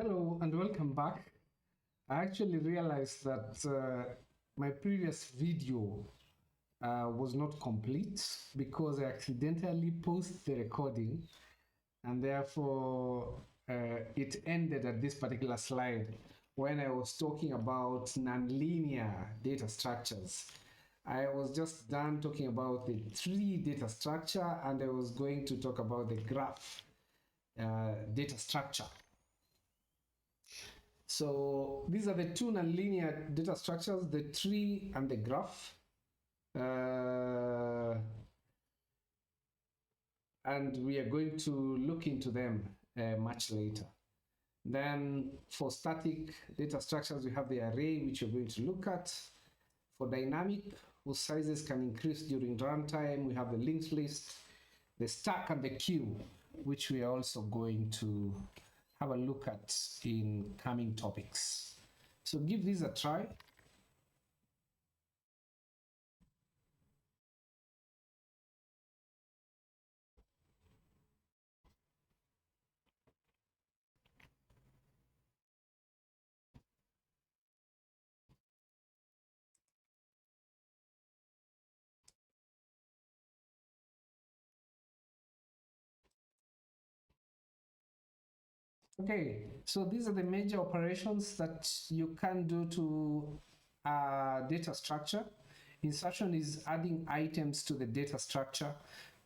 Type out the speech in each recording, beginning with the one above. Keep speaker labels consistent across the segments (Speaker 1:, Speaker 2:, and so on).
Speaker 1: Hello and welcome back. I actually realized that my previous video was not complete because I accidentally paused the recording and therefore it ended at this particular slide when I was talking about nonlinear data structures. I was just done talking about the tree data structure and I was going to talk about the graph data structure. So these are the two nonlinear data structures, the tree and the graph. And we are going to look into them much later. Then for static data structures, we have the array, which we're going to look at. For dynamic, whose sizes can increase during runtime, we have the linked list, the stack and the queue, which we are also going to have a look at in coming topics. So give this a try. Okay, so these are the major operations that you can do to a data structure. Insertion is adding items to the data structure.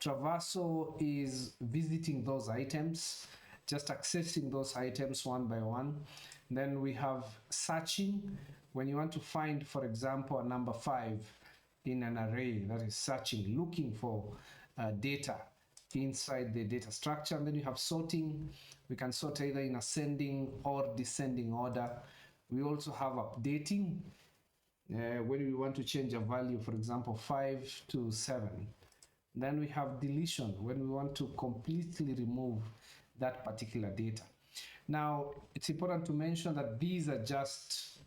Speaker 1: Traversal is visiting those items, just accessing those items one by one. Then we have searching, when you want to find, for example, a number 5 in an array, that is searching, looking for data inside the data structure. And then you have sorting. We can sort either in ascending or descending order. We also have updating when we want to change a value, for example, 5 to 7. Then we have deletion when we want to completely remove that particular data. Now, it's important to mention that these are just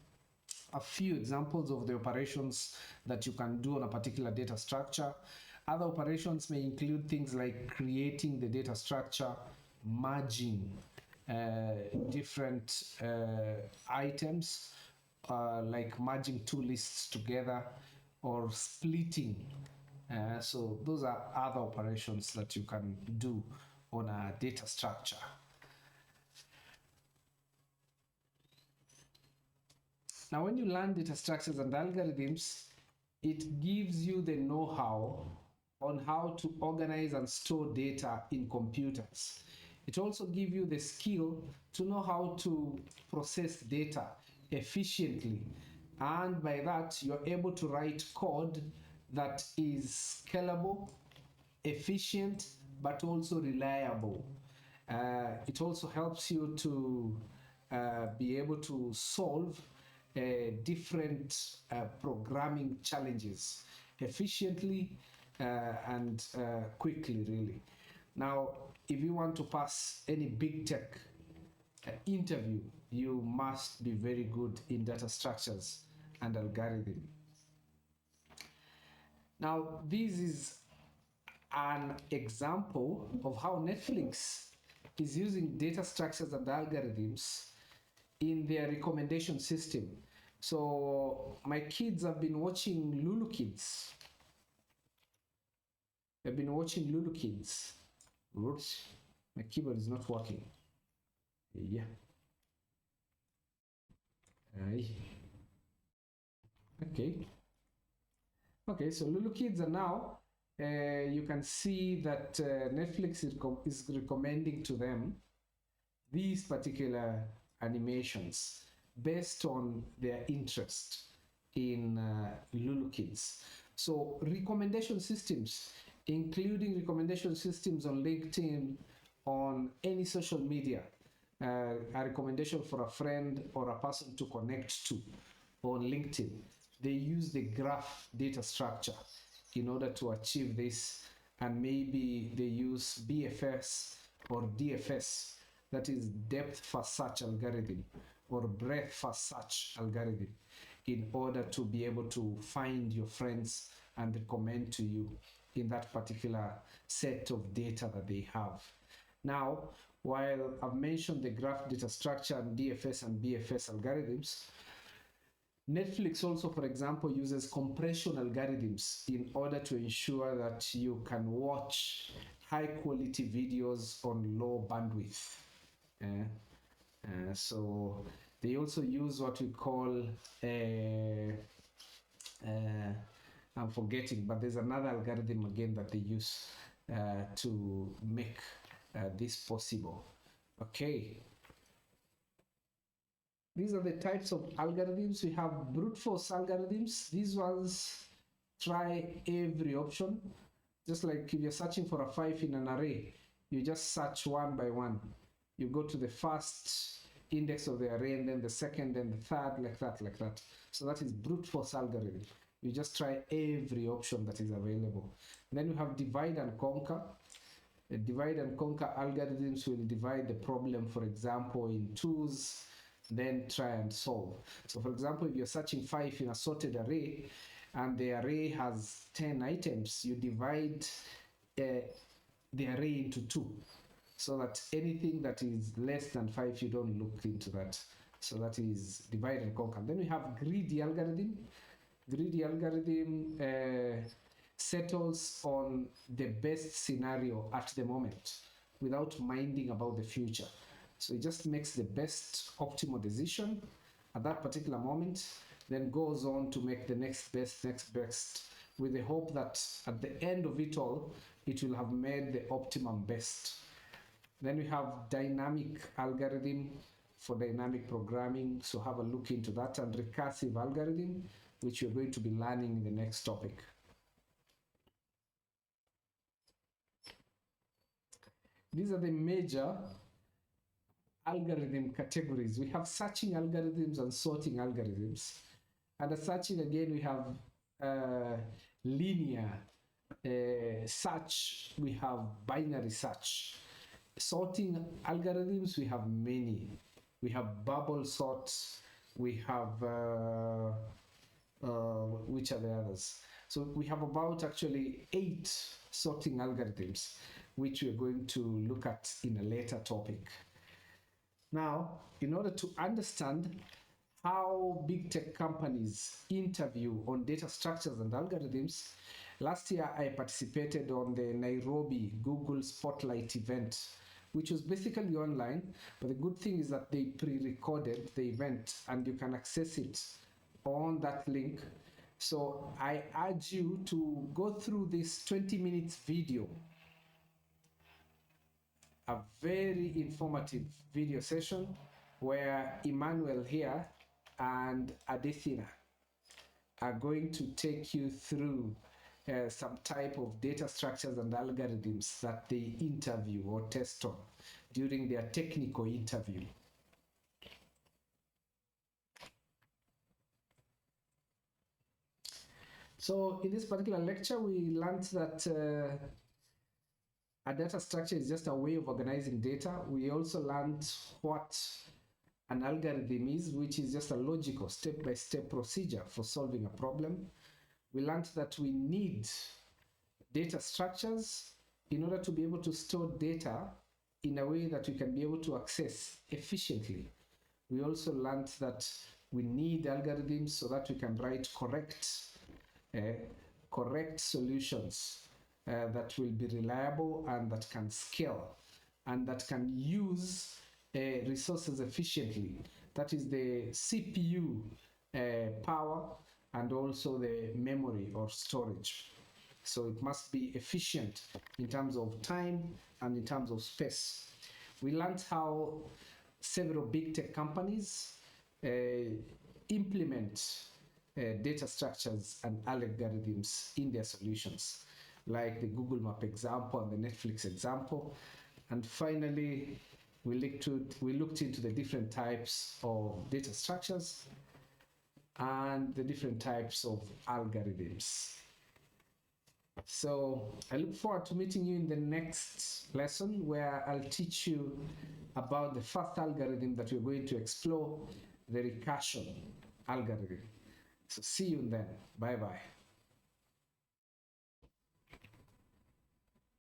Speaker 1: a few examples of the operations that you can do on a particular data structure. Other operations may include things like creating the data structure, merging different items, like merging two lists together or splitting. So those are other operations that you can do on a data structure. Now, when you learn data structures and algorithms, it gives you the know-how on how to organize and store data in computers. It also gives you the skill to know how to process data efficiently. And by that, you're able to write code that is scalable, efficient, but also reliable. It also helps you to be able to solve different programming challenges efficiently and quickly, really. Now, if you want to pass any big tech interview, you must be very good in data structures and algorithm. Now, this is an example of how Netflix is using data structures and algorithms in their recommendation system. So my kids have been watching Lulu Kids. They've been watching Lulu Kids. Oops, my keyboard is not working. Yeah. Okay. Okay, so Lulu Kids are now, you can see that Netflix is recommending to them these particular animations based on their interest in Lulu Kids. So recommendation systems, including recommendation systems on LinkedIn, on any social media, a recommendation for a friend or a person to connect to on LinkedIn, they use the graph data structure in order to achieve this, and maybe they use BFS or DFS, that is depth first search algorithm, or breadth first search algorithm, in order to be able to find your friends and recommend to you in that particular set of data that they have. Now, while I've mentioned the graph data structure and DFS and BFS algorithms, Netflix also, for example, uses compression algorithms in order to ensure that you can watch high quality videos on low bandwidth. So they also use what we call I'm forgetting, but there's another algorithm again that they use to make this possible. Okay. These are the types of algorithms. We have brute force algorithms. These ones try every option. Just like if you're searching for a 5 in an array, you just search one by one. You go to the first index of the array, and then the second, and the third, like that. So that is brute force algorithm. You just try every option that is available. Then you have divide and conquer. The divide and conquer algorithms will divide the problem, for example, in twos, then try and solve. So for example, if you're searching 5 in a sorted array and the array has 10 items, you divide the array into 2, so that anything that is less than 5, you don't look into that. So that is divide and conquer. Then we have greedy algorithm. Greedy algorithm settles on the best scenario at the moment without minding about the future. So it just makes the best optimal decision at that particular moment, then goes on to make the next best, with the hope that at the end of it all, it will have made the optimum best. Then we have dynamic algorithm for dynamic programming, so have a look into that, and recursive algorithm, which you're going to be learning in the next topic. These are the major algorithm categories. We have searching algorithms and sorting algorithms. Under searching, again, we have linear search, we have binary search. Sorting algorithms, we have many. We have bubble sorts, we have, which are the others? So we have about actually 8 sorting algorithms, which we're going to look at in a later topic. Now, in order to understand how big tech companies interview on data structures and algorithms, last year I participated on the Nairobi Google Spotlight event, which was basically online, but the good thing is that they pre-recorded the event and you can access it on that link. So I urge you to go through this 20 minutes video, a very informative video session where Emmanuel here and Adithina are going to take you through some type of data structures and algorithms that they interview or test on during their technical interview. So in this particular lecture, we learned that a data structure is just a way of organizing data. We also learned what an algorithm is, which is just a logical step-by-step procedure for solving a problem. We learned that we need data structures in order to be able to store data in a way that we can be able to access efficiently. We also learned that we need algorithms so that we can write correct solutions that will be reliable and that can scale and that can use resources efficiently. That is the CPU power and also the memory or storage. So it must be efficient in terms of time and in terms of space. We learned how several big tech companies implement data structures and algorithms in their solutions, like the Google Map example and the Netflix example. And finally, we looked into the different types of data structures and the different types of algorithms. So I look forward to meeting you in the next lesson, where I'll teach you about the first algorithm that we're going to explore, the recursion algorithm. So see you then. Bye-bye.